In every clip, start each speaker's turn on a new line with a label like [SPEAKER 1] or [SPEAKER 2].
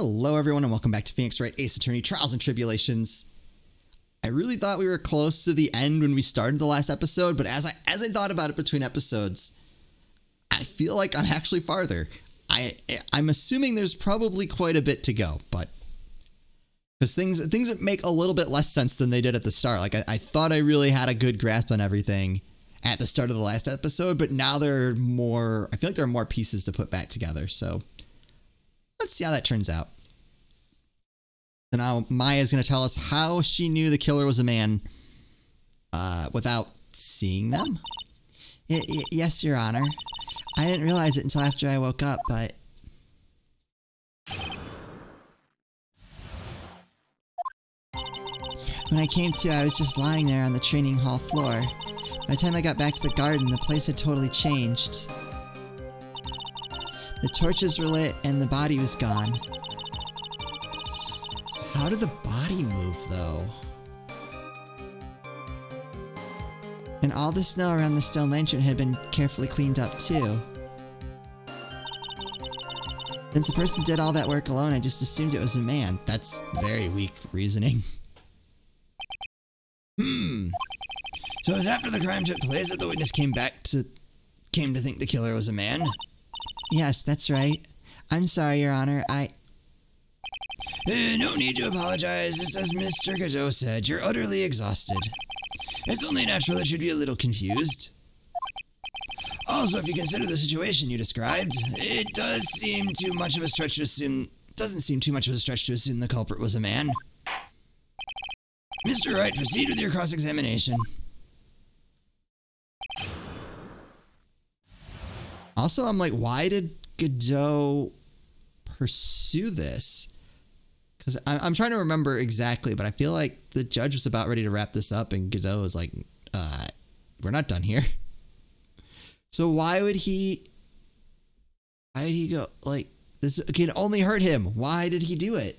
[SPEAKER 1] Hello everyone and welcome back to Phoenix Wright Ace Attorney Trials and Tribulations. I really thought we were close to the end when we started the last episode, but as I thought about it between episodes, I feel like I'm actually farther. I'm assuming there's probably quite a bit to go, but because things make a little bit less sense than they did at the start. Like I thought I really had a good grasp on everything at the start of the last episode, but now I feel like there are more pieces to put back together. So let's see how that turns out. So now Maya's going to tell us how she knew the killer was a man without seeing them. Yes, Your Honor. I didn't realize it until after I woke up, but... When I came to, I was just lying there on the training hall floor. By the time I got back to the garden, the place had totally changed. The torches were lit and the body was gone. How did the body move, though? And all the snow around the stone lantern had been carefully cleaned up, too. Since the person did all that work alone, I just assumed it was a man. That's very weak reasoning. So it was after the crime took place that the witness came to think the killer was a man? Yes, that's right. I'm sorry, Your Honor, no need to apologize. It's as Mr. Godot said, you're utterly exhausted. It's only natural that you'd be a little confused. Also, if you consider the situation you described, it doesn't seem too much of a stretch to assume the culprit was a man. Mr. Wright, proceed with your cross-examination. Also, I'm like, why did Godot pursue this? Because I'm trying to remember exactly, but I feel like the judge was about ready to wrap this up, and Godot was like, we're not done here. So why would he go, like, this can only hurt him? Why did he do it?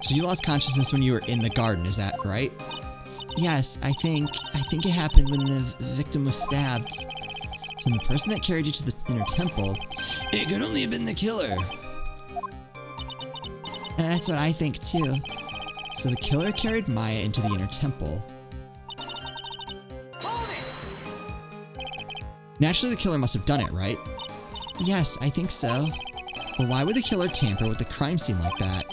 [SPEAKER 1] So you lost consciousness when you were in the garden, is that right? Yes, I think it happened when the victim was stabbed. So the person that carried you to the inner temple, it could only have been the killer. That's what I think too. So the killer carried Maya into the inner temple. Naturally, the killer must have done it, right? Yes, I think so. But why would the killer tamper with the crime scene like that?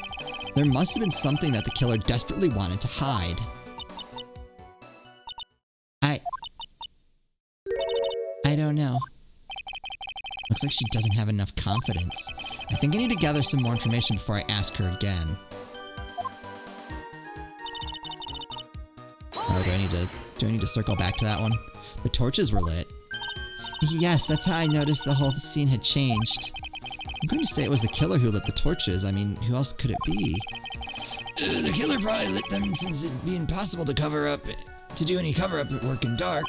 [SPEAKER 1] There must have been something that the killer desperately wanted to hide. I don't know. Looks like she doesn't have enough confidence. I think I need to gather some more information before I ask her again. Oh, do I need to circle back to that one? The torches were lit. Yes, that's how I noticed the whole scene had changed. I'm going to say it was the killer who lit the torches. I mean, who else could it be? The killer probably lit them since it'd be impossible to do any cover-up work in dark.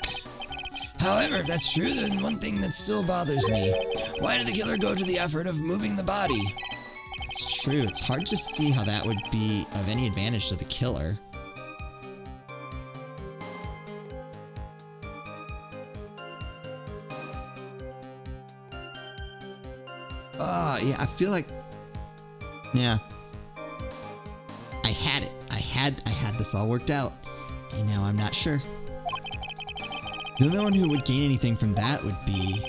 [SPEAKER 1] However, if that's true, then one thing that still bothers me. Why did the killer go to the effort of moving the body? It's true, it's hard to see how that would be of any advantage to the killer. Yeah, I feel like... Yeah. I had it. I had this all worked out. And now I'm not sure. The only one who would gain anything from that would be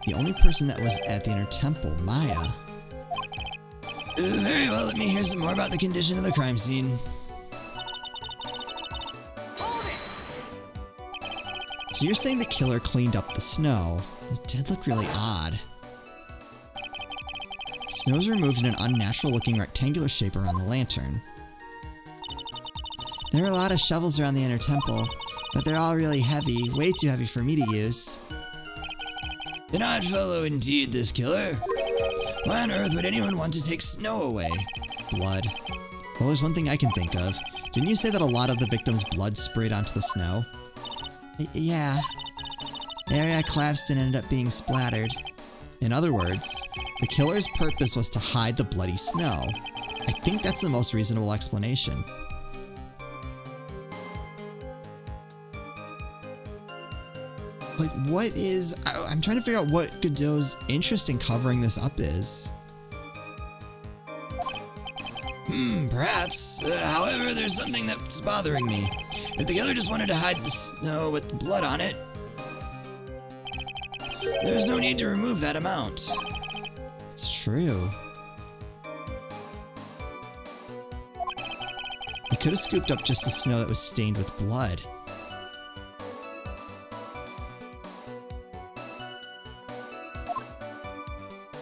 [SPEAKER 1] the only person that was at the inner temple, Maya. Very well, let me hear some more about the condition of the crime scene. So you're saying the killer cleaned up the snow. It did look really odd. The snow was removed in an unnatural looking rectangular shape around the lantern. There were a lot of shovels around the inner temple, but they're all really heavy, way too heavy for me to use. An odd fellow indeed, this killer. Why on earth would anyone want to take snow away? Blood. Well, there's one thing I can think of. Didn't you say that a lot of the victim's blood sprayed onto the snow? Yeah. The area I collapsed in ended up being splattered. In other words, the killer's purpose was to hide the bloody snow. I think that's the most reasonable explanation. Like, like, what is... I'm trying to figure out what Godot's interest in covering this up is.
[SPEAKER 2] Perhaps. However, there's something that's bothering me. If the killer just wanted to hide the snow with the blood on it, there's no need to remove that amount.
[SPEAKER 1] It's true. He could have scooped up just the snow that was stained with blood.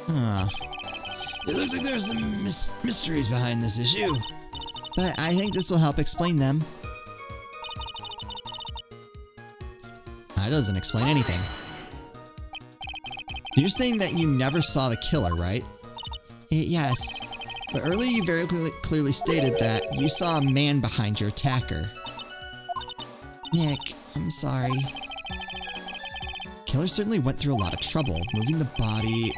[SPEAKER 1] Huh.
[SPEAKER 2] It looks like there's some mysteries behind this issue.
[SPEAKER 1] But I think this will help explain them. That doesn't explain anything. You're saying that you never saw the killer, right? Yes. But earlier you very clearly stated that you saw a man behind your attacker. Nick, I'm sorry. Killer certainly went through a lot of trouble, moving the body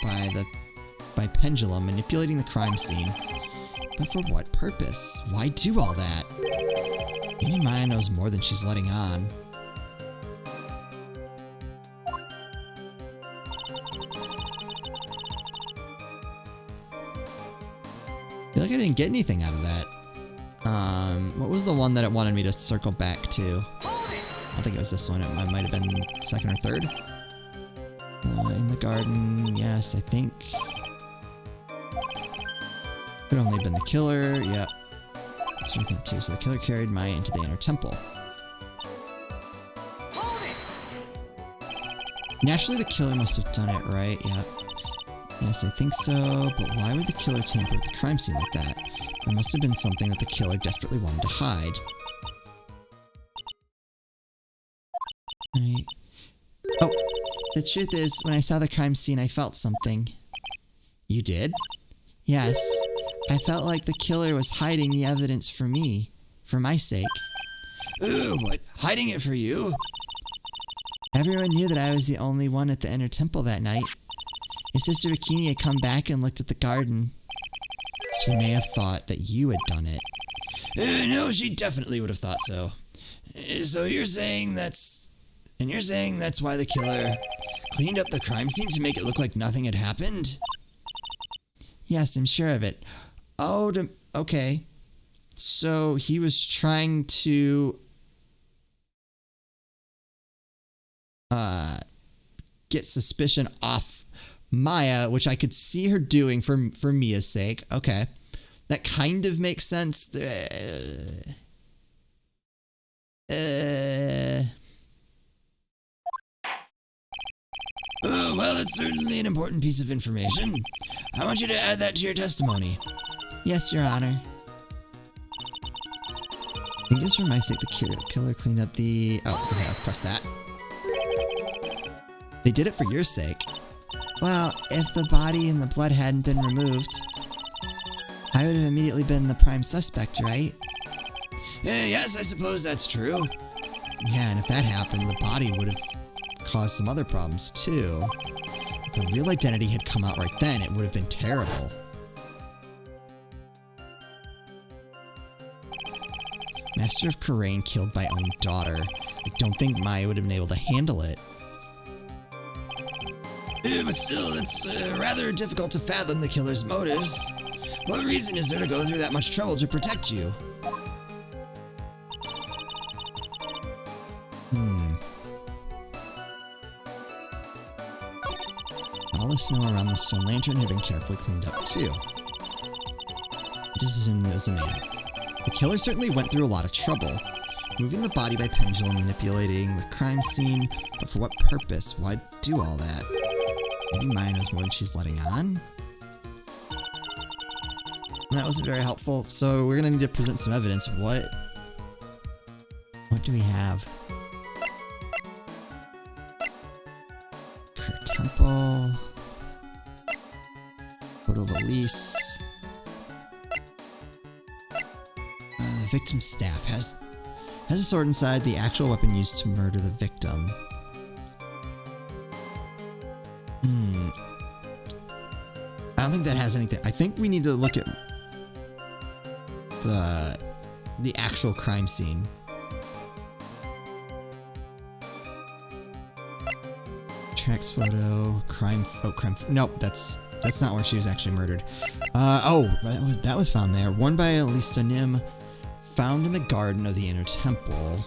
[SPEAKER 1] by pendulum, manipulating the crime scene. But for what purpose? Why do all that? Maybe Maya knows more than she's letting on. I feel like I didn't get anything out of that. What was the one that it wanted me to circle back to? I think it was this one. It might have been second or third. In the garden, yes, I think. Could only have been the killer, yeah. That's what I think too. So the killer carried Maya into the inner temple. Naturally, the killer must have done it, right? Yeah. Yes, I think so, but why would the killer tamper with the crime scene like that? There must have been something that the killer desperately wanted to hide. Right. Oh, the truth is, when I saw the crime scene, I felt something. You did? Yes. I felt like the killer was hiding the evidence for me, for my sake.
[SPEAKER 2] Ooh, what? Hiding it for you?
[SPEAKER 1] Everyone knew that I was the only one at the inner temple that night. If Sister Bikini had come back and looked at the garden, she may have thought that you had done it.
[SPEAKER 2] No, she definitely would have thought so. So you're saying that's why the killer cleaned up the crime scene to make it look like nothing had happened?
[SPEAKER 1] Yes, I'm sure of it. Oh, okay. So he was trying to get suspicion off Maya, which I could see her doing for Mia's sake. Okay. That kind of makes sense.
[SPEAKER 2] Oh, well, that's certainly an important piece of information. I want you to add that to your testimony.
[SPEAKER 1] Yes, Your Honor. I think it's for my sake the killer cleaned up the... Oh, okay, let's press that. They did it for your sake. Well, if the body and the blood hadn't been removed, I would have immediately been the prime suspect, right?
[SPEAKER 2] Yes, I suppose that's true.
[SPEAKER 1] Yeah, and if that happened, the body would have caused some other problems too. If a real identity had come out right then, it would have been terrible. Master of Karain killed my own daughter. I don't think Maya would have been able to handle it.
[SPEAKER 2] But still, it's rather difficult to fathom the killer's motives. What reason is there to go through that much trouble to protect you?
[SPEAKER 1] All the snow around the stone lantern had been carefully cleaned up too. Just assumed it was a man. The killer certainly went through a lot of trouble, moving the body by pendulum, manipulating the crime scene, but for what purpose? Why do all that? Maybe Maya knows more than she's letting on? That wasn't very helpful, so we're gonna need to present some evidence. What do we have? Curt Temple. Photo of Elise. The victim's staff has a sword inside, the actual weapon used to murder the victim. I don't think that has anything. I think we need to look at the actual crime scene. tracks photo, crime. Oh, crime. Nope, that's not where she was actually murdered. That was found there. Worn by Elisa Nim, found in the garden of the inner temple.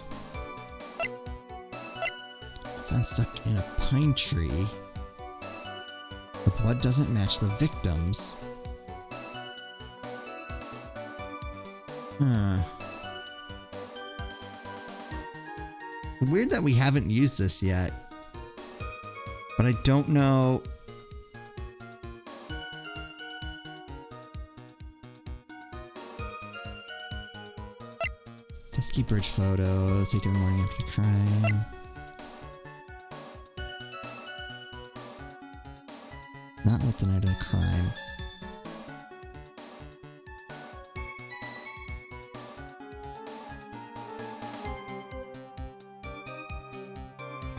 [SPEAKER 1] Found stuck in a pine tree. The blood doesn't match the victim's. Weird that we haven't used this yet. But I don't know. Dusky bridge photo taken the morning after the crime. Not like the night of the crime.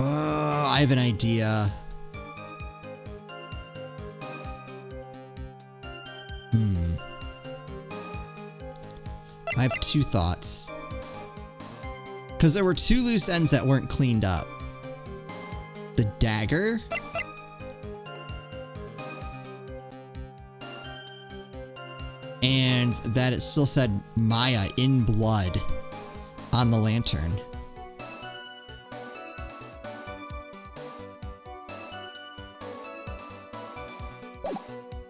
[SPEAKER 1] Oh, I have an idea. I have two thoughts. Because there were two loose ends that weren't cleaned up. The dagger. And that it still said Maya in blood on the lantern.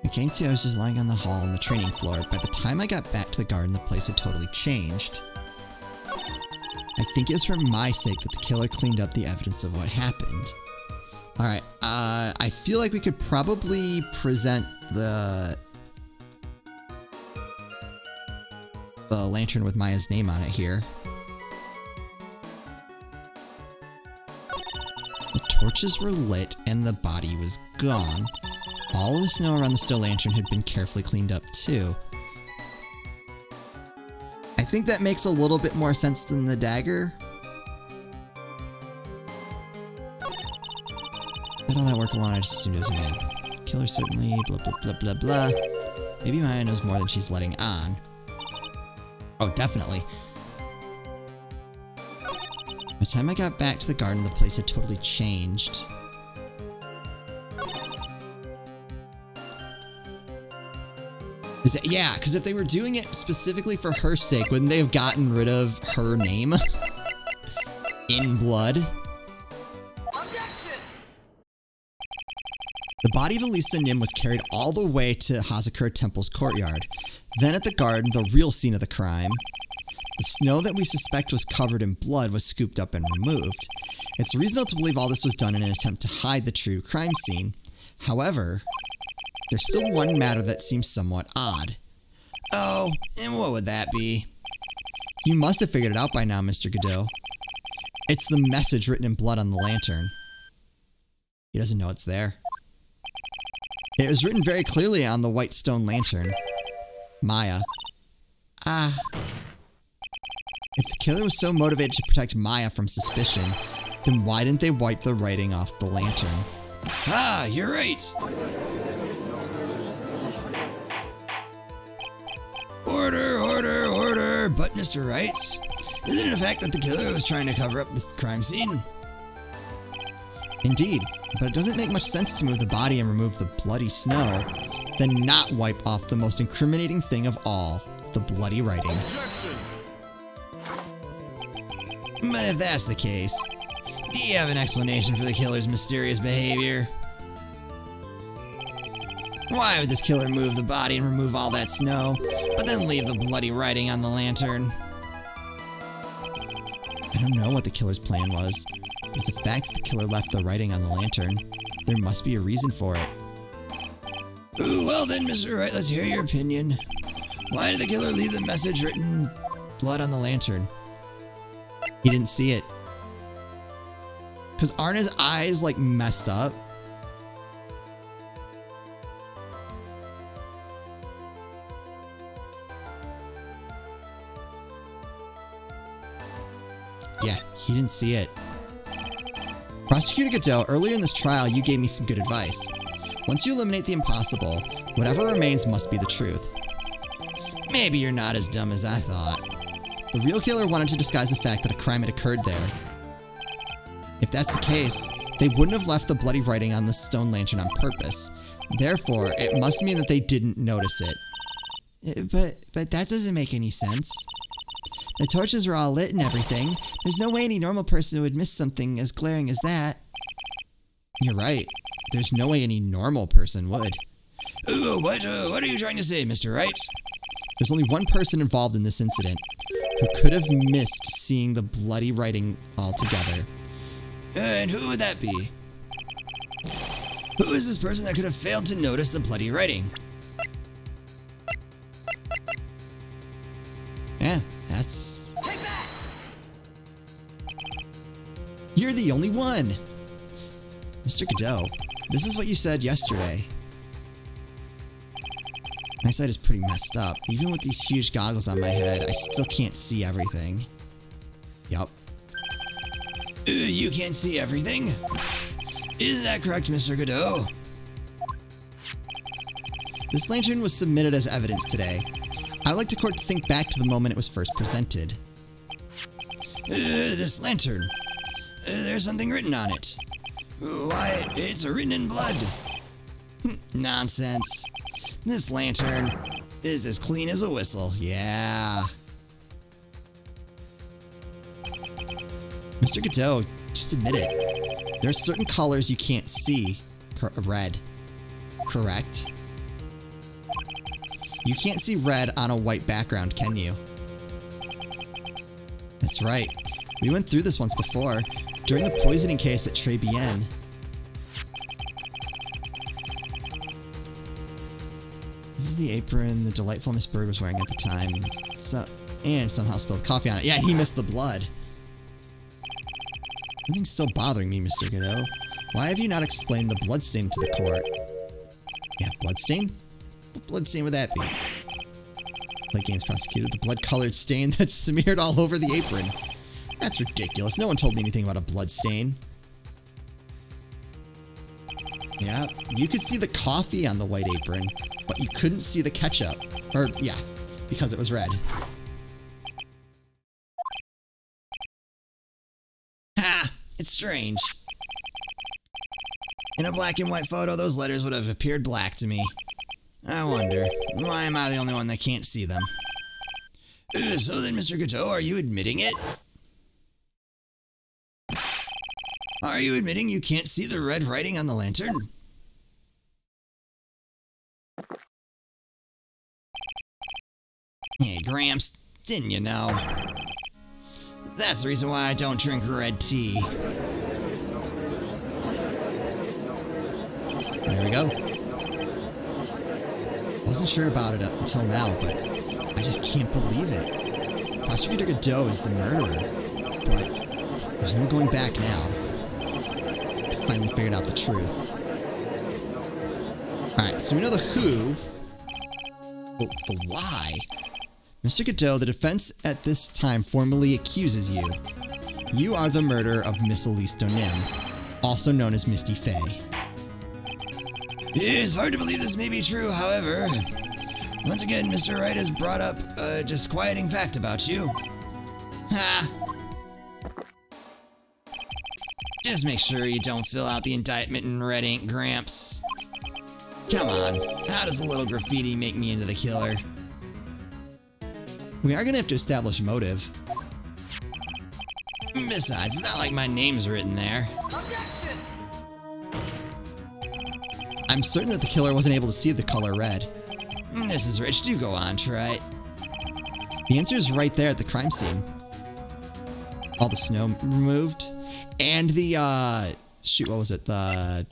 [SPEAKER 1] I came to, I was just lying on the hall on the training floor. By the time I got back to the garden, the place had totally changed. I think it was for my sake that the killer cleaned up the evidence of what happened. Alright, I feel like we could probably present the lantern with Maya's name on it here. The torches were lit and the body was gone. All of the snow around the still lantern had been carefully cleaned up too. I think that makes a little bit more sense than the dagger. Did all that work alone, I just assumed it was a man. Killer certainly, blah blah blah blah blah. Maybe Maya knows more than she's letting on. Oh, definitely. By the time I got back to the garden, the place had totally changed. Yeah, because if they were doing it specifically for her sake, wouldn't they have gotten rid of her name? In blood? The body of Elisa Nim was carried all the way to Hazakura Temple's courtyard. Then at the garden, the real scene of the crime. The snow that we suspect was covered in blood was scooped up and removed. It's reasonable to believe all this was done in an attempt to hide the true crime scene. However, there's still one matter that seems somewhat odd. Oh, and what would that be? You must have figured it out by now, Mr. Godot. It's the message written in blood on the lantern. He doesn't know it's there. It was written very clearly on the white stone lantern. Maya. If the killer was so motivated to protect Maya from suspicion, then why didn't they wipe the writing off the lantern?
[SPEAKER 2] Ah, you're right. Order, order, order. But Mr. Wright, isn't it a fact that the killer was trying to cover up the crime scene?
[SPEAKER 1] Indeed, but it doesn't make much sense to move the body and remove the bloody snow, then not wipe off the most incriminating thing of all, the bloody writing.
[SPEAKER 3] Objection.
[SPEAKER 2] But if that's the case, do you have an explanation for the killer's mysterious behavior? Why would this killer move the body and remove all that snow, but then leave the bloody writing on the lantern?
[SPEAKER 1] I don't know what the killer's plan was, but it's a fact that the killer left the writing on the lantern. There must be a reason for it.
[SPEAKER 2] Ooh, well then, Mr. Wright, let's hear your opinion. Why did the killer leave the message written blood on the lantern?
[SPEAKER 1] He didn't see it. Because aren't his eyes, like, messed up? Yeah, he didn't see it. Prosecutor Godot, earlier in this trial, you gave me some good advice. Once you eliminate the impossible, whatever remains must be the truth.
[SPEAKER 2] Maybe you're not as dumb as I thought.
[SPEAKER 1] The real killer wanted to disguise the fact that a crime had occurred there. If that's the case, They wouldn't have left the bloody writing on the stone lantern on purpose. Therefore, it must mean that they didn't notice it. But that doesn't make any sense. The torches were all lit and everything. There's no way any normal person would miss something as glaring as that. You're right. There's no way any normal person would.
[SPEAKER 2] What are you trying to say, Mr. Wright?
[SPEAKER 1] There's only one person involved in this incident who could have missed seeing the bloody writing altogether.
[SPEAKER 2] And who would that be? Who is this person that could have failed to notice the bloody writing?
[SPEAKER 1] Yeah, that's... You're the only one! Mr. Godot, this is what you said yesterday. My sight is pretty messed up. Even with these huge goggles on my head, I still can't see everything. Yup.
[SPEAKER 2] You can't see everything? Is that correct, Mr. Godot?
[SPEAKER 1] This lantern was submitted as evidence today. I would like the court to think back to the moment it was first presented.
[SPEAKER 2] This lantern. There's something written on it. Why, it's written in blood.
[SPEAKER 1] Nonsense. This lantern is as clean as a whistle. Yeah. Mr. Godot, just admit it. There are certain colors you can't see. Red. Correct? You can't see red on a white background, can you? That's right. We went through this once before, during the poisoning case at Tribulations. This is the apron the delightful Miss Bird was wearing at the time. And somehow spilled coffee on it. Yeah, he missed the blood. Something's still bothering me, Mr. Godot. Why have you not explained the bloodstain to the court? Yeah, bloodstain? What bloodstain would that be? Play games prosecuted. The blood-colored stain that's smeared all over the apron. That's ridiculous. No one told me anything about a bloodstain. Yeah, you could see the coffee on the white apron, but you couldn't see the ketchup. Or, yeah, because it was red.
[SPEAKER 2] Ha! It's strange. In a black and white photo, those letters would have appeared black to me. I wonder, why am I the only one that can't see them? So then, Mr. Godot, are you admitting it? Are you admitting you can't see the red writing on the lantern? Hey, Gramps, didn't you know? That's the reason why I don't drink red tea.
[SPEAKER 1] There we go. Wasn't sure about it up until now, but I just can't believe it. Prosecutor Godot is the murderer, but there's no going back now. I finally figured out the truth. Alright, so we know the who, but the why. Mr. Godot, the defense at this time formally accuses you. You are the murderer of Miss Elise Donim, also known as Misty Faye.
[SPEAKER 2] It's hard to believe this may be true, however. Once again, Mr. Wright has brought up a disquieting fact about you. Ha! Just make sure you don't fill out the indictment in red ink, Gramps. Come on, how does a little graffiti make me into the killer?
[SPEAKER 1] We are going to have to establish motive.
[SPEAKER 2] Besides, it's not like my name's written there.
[SPEAKER 1] I'm certain that the killer wasn't able to see the color red.
[SPEAKER 2] This is Rich, do go on, try.
[SPEAKER 1] The answer is right there at the crime scene. All the snow removed. And the, shoot, what was it? The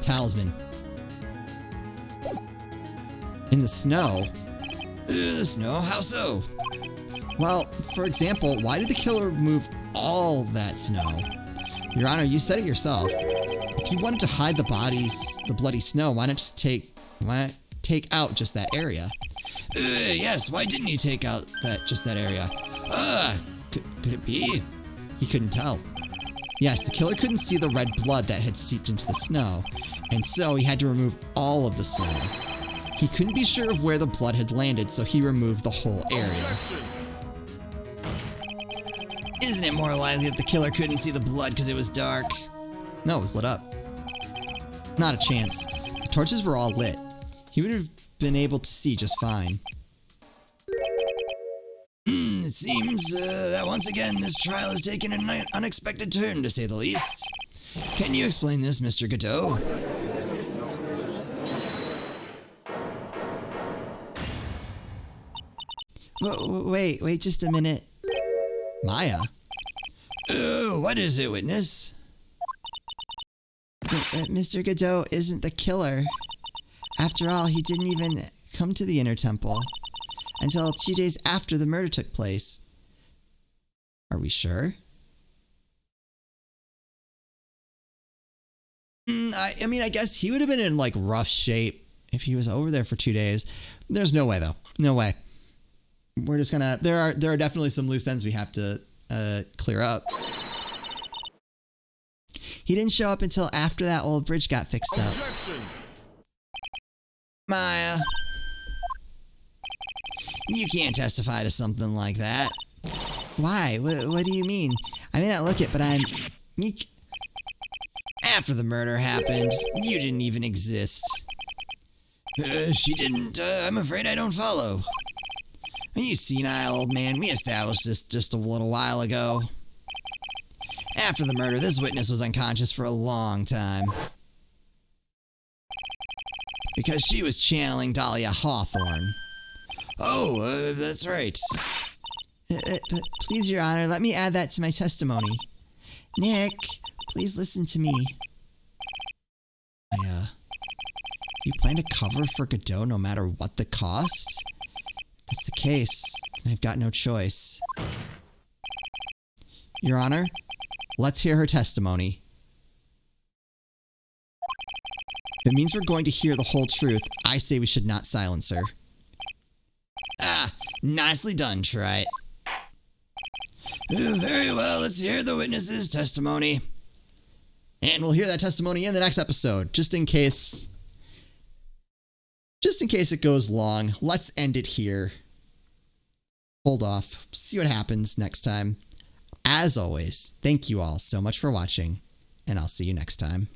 [SPEAKER 1] talisman. In the snow.
[SPEAKER 2] The snow? How so?
[SPEAKER 1] Well, for example, why did the killer remove all that snow? Your Honor, you said it yourself. If you wanted to hide the bodies, the bloody snow, why not take out just that area?
[SPEAKER 2] Yes, why didn't he take out just that area? Could it be?
[SPEAKER 1] He couldn't tell. Yes, the killer couldn't see the red blood that had seeped into the snow, and so he had to remove all of the snow. He couldn't be sure of where the blood had landed, so he removed the whole area.
[SPEAKER 2] Isn't it more likely that the killer couldn't see the blood because it was dark?
[SPEAKER 1] No, it was lit up. Not a chance. The torches were all lit. He would have been able to see just fine.
[SPEAKER 2] It seems that once again this trial has taken an unexpected turn, to say the least. Can you explain this, Mr. Godot?
[SPEAKER 1] Wait just a minute. Maya?
[SPEAKER 2] What is it, witness?
[SPEAKER 1] Mr. Godot isn't the killer. After all, he didn't even come to the inner temple until 2 days after the murder took place. Are we sure? I mean, I guess he would have been in like rough shape if he was over there for 2 days. There's no way though. No way. We're just gonna. There are definitely some loose ends we have to clear up. He didn't show up until after that old bridge got fixed up.
[SPEAKER 2] Maya, you can't testify to something like that.
[SPEAKER 1] Why? What do you mean? I may not look it, but I'm...
[SPEAKER 2] After the murder happened, you didn't even exist. She didn't. I'm afraid I don't follow. You senile old man, we established this just a little while ago. After the murder, this witness was unconscious for a long time. Because she was channeling Dahlia Hawthorne. Oh, that's right.
[SPEAKER 1] But please, Your Honor, let me add that to my testimony. Nick, please listen to me. You plan to cover for Godot no matter what the cost? If that's the case, then I've got no choice. Your Honor, let's hear her testimony. If it means we're going to hear the whole truth, I say we should not silence her.
[SPEAKER 2] Nicely done, Wright. Very well, let's hear the witness's testimony.
[SPEAKER 1] And we'll hear that testimony in the next episode, just in case it goes long. Let's end it here. Hold off. See what happens next time. As always, thank you all so much for watching, and I'll see you next time.